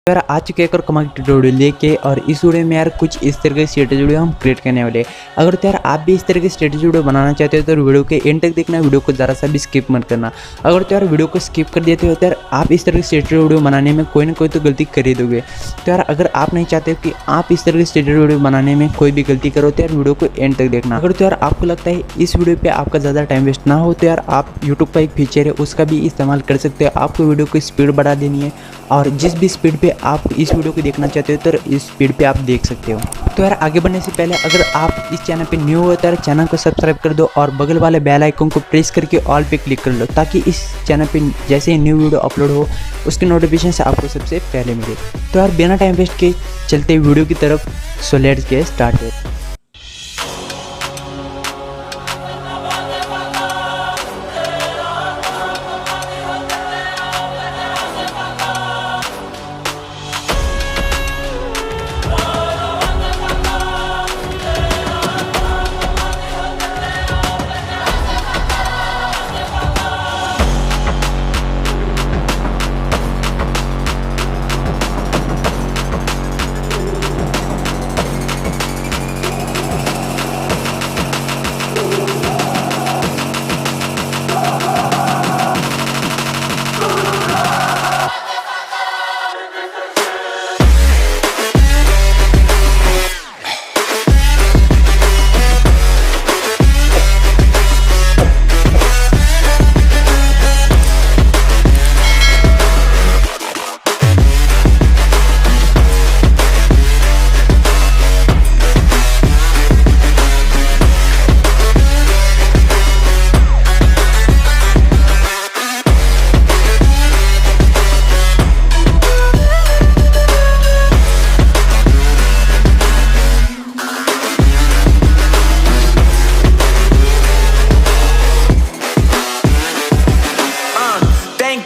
यार आ चुके एक और कमाल की ट्यूटोरियल लेके, और इस वीडियो में यार कुछ इस तरह के स्टेटस वीडियो हम क्रिएट करने वाले हैं। अगर तो यार आप भी इस तरह के स्टेटस वीडियो बनाना चाहते हो तो वीडियो के एंड तक देखना, वीडियो को ज़रा सा भी स्किप मत करना। अगर तो यार वीडियो को स्किप कर देते हो तो यार आप इस तरह के स्टेटस वीडियो बनाने में कोई ना कोई तो गलती कर ही दोगे। तो यार अगर आप नहीं चाहते हो कि आप इस तरह के स्टेटस वीडियो बनाने में कोई भी गलती करो तो यार वीडियो को एंड तक देखना। अगर तो यार आपको लगता है इस वीडियो पे आपका ज़्यादा टाइम वेस्ट ना हो तो यार आप यूट्यूब का एक फीचर है उसका भी इस्तेमाल कर सकते हो। आपको वीडियो की स्पीड बढ़ा देनी है और जिस भी स्पीड पे आप इस वीडियो को देखना चाहते हो तो इस स्पीड पे आप देख सकते हो। तो यार आगे बढ़ने से पहले अगर आप इस चैनल पे न्यू हो तो यार चैनल को सब्सक्राइब कर दो और बगल वाले बेल आइकन को प्रेस करके ऑल पे क्लिक कर लो, ताकि इस चैनल पे जैसे ही न्यू वीडियो अपलोड हो उसकी नोटिफिकेशन से आपको सबसे पहले मिले। तो यार बिना टाइम वेस्ट के चलते वीडियो की तरफ। So let's get started.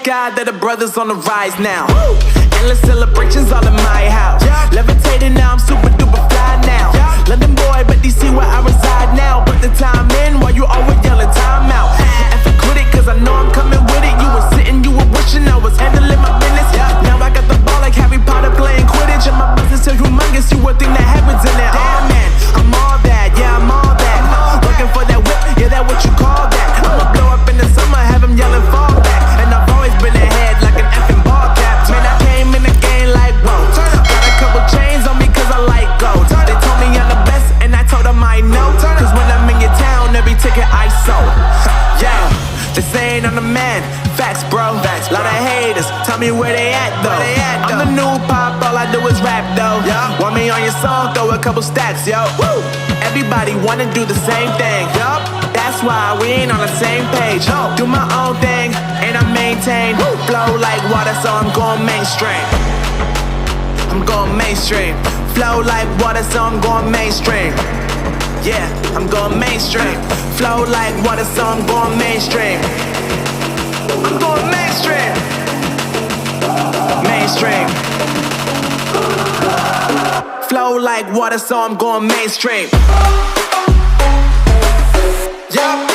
God that the brothers on the rise now. Woo! Endless celebrations all in my house. Yeah. Levitating now, I'm super duper fly now. Yeah. London boy, but DC where I reside now. Put the time in while you always yelling time out. And for quit it, cause I know I'm coming with it. You were sitting, you were wishing I was handling my business. Yeah. Now I got the ball like Harry Potter playing Quidditch. And my business so humongous, you would think that happens in it. Oh man, I'm all that, yeah, I'm all that. Looking for that whip, yeah, that what you call that. I'ma blow up in the summer, have him yelling fall back. And I've always been ahead like an effing ball cap. Man, I came in the game like, whoa. Got a couple chains on me cause I like gold. They told me I'm the best and I told them I know. Cause when I'm in your town, every ticket I sold. Yeah, they saying I'm the man. Facts, bro. Lot of haters, tell me where they at though. I'm the new pop, all I do is rap though. Want me on your song, throw a couple stacks, yo. Woo! Everybody wanna do the same thing. Yup, that's why we ain't on the same page. Do my own thing and I maintain. Flow like water, so I'm going mainstream. I'm going mainstream. Flow like water, so I'm going mainstream. Yeah, I'm going mainstream. Flow like water, so I'm going mainstream. I'm going mainstream. Mainstream. Flow like water, so I'm going mainstream. Yup.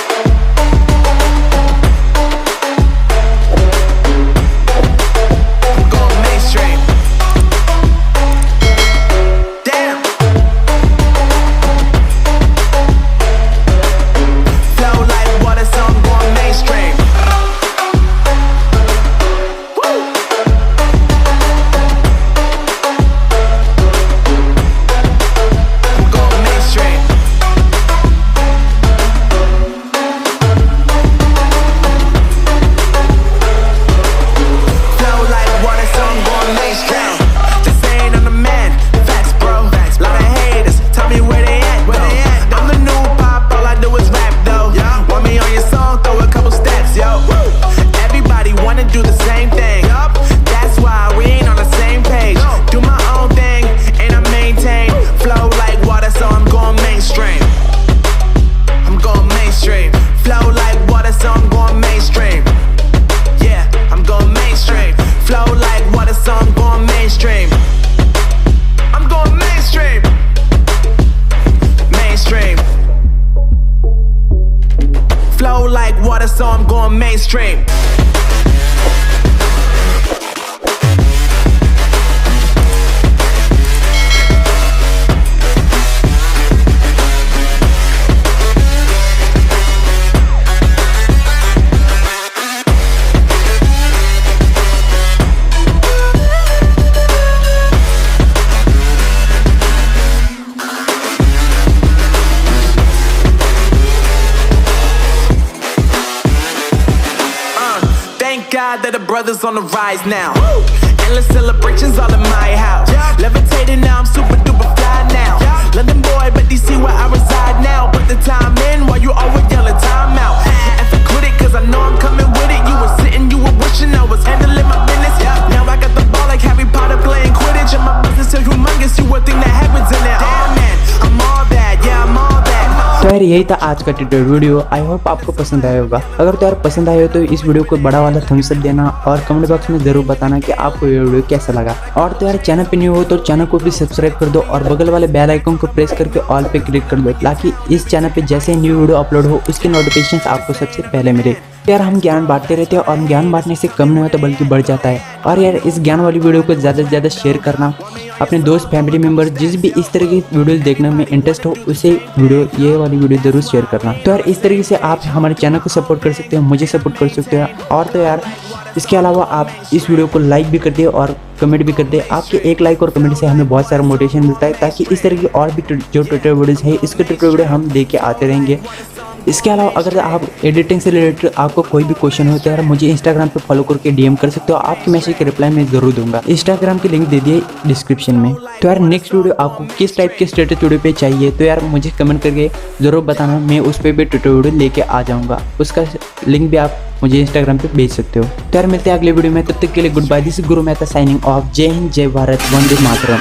so I'm going mainstream. God that the brothers on the rise now. Endless celebrations all in my house. Levitating now, I'm super duper fly now. London boy, but DC where I reside now. Put the time in while you always yelling time out. And for quit it, cause I know I'm coming with it. You were sitting, you were wishing I was handling my business. Now I got the ball like Harry Potter playing Quidditch. And my business is humongous, you would think that happens in it. Oh man, I'm all that, yeah, I'm all that. तो यार यही था आज का tutorial video. I hope आपको पसंद आया होगा। अगर तो यार पसंद आया हो तो इस वीडियो को बड़ा वाला थम्स अप देना और कमेंट बॉक्स में जरूर बताना कि आपको ये वीडियो कैसा लगा। और तो यार चैनल पे न्यू हो तो चैनल को भी सब्सक्राइब कर दो और बगल वाले बेल आइकन को प्रेस करके ऑल पे क्लिक कर दो, ताकि इस चैनल पे जैसे न्यू वीडियो अपलोड हो उसकी नोटिफिकेशन आपको सबसे पहले मिले। यार हम ज्ञान बांटते रहते हैं और ज्ञान बांटने से कम नहीं होता बल्कि बढ़ जाता है। और यार इस ज्ञान वाली वीडियो को ज़्यादा से ज़्यादा शेयर करना, अपने दोस्त फैमिली मेम्बर जिस भी इस तरह की वीडियो देखने में इंटरेस्ट हो उसे ये वाली वीडियो ज़रूर शेयर करना। तो यार इस तरीके से आप हमारे चैनल को सपोर्ट कर सकते हो, मुझे सपोर्ट कर सकते हो। और तो यार इसके अलावा आप इस वीडियो को लाइक भी कर दिए और कमेंट भी कर दे। आपके एक लाइक और कमेंट से हमें बहुत सारा मोटिवेशन मिलता है, ताकि इस तरह की और भी जो ट्यूटोरियल वीडियोस है इसके ट्यूटोरियल वीडियो हम लेके आते रहेंगे। इसके अलावा अगर आप एडिटिंग से रिलेटेड आपको कोई भी क्वेश्चन हो तो यार मुझे इंस्टाग्राम पे फॉलो करके डीएम कर सकते हो। आपके मैसेज के रिप्लाई मैं ज़रूर दूंगा। इंस्टाग्राम की लिंक दे दिए डिस्क्रिप्शन में। तो यार नेक्स्ट वीडियो आपको किस टाइप के स्टेटस वीडियो पे चाहिए तो यार मुझे कमेंट करके ज़रूर बताना, मैं उस पर भी ट्यूटोरियल वीडियो लेके आ जाऊँगा। उसका लिंक भी आप मुझे इंस्टाग्राम पे भेज सकते हो। तो यार मिलते हैं अगले वीडियो में, तब तक के लिए good bye. This is Guru Mehta signing off. जय हिंद, जय भारत, वंदे मातरम।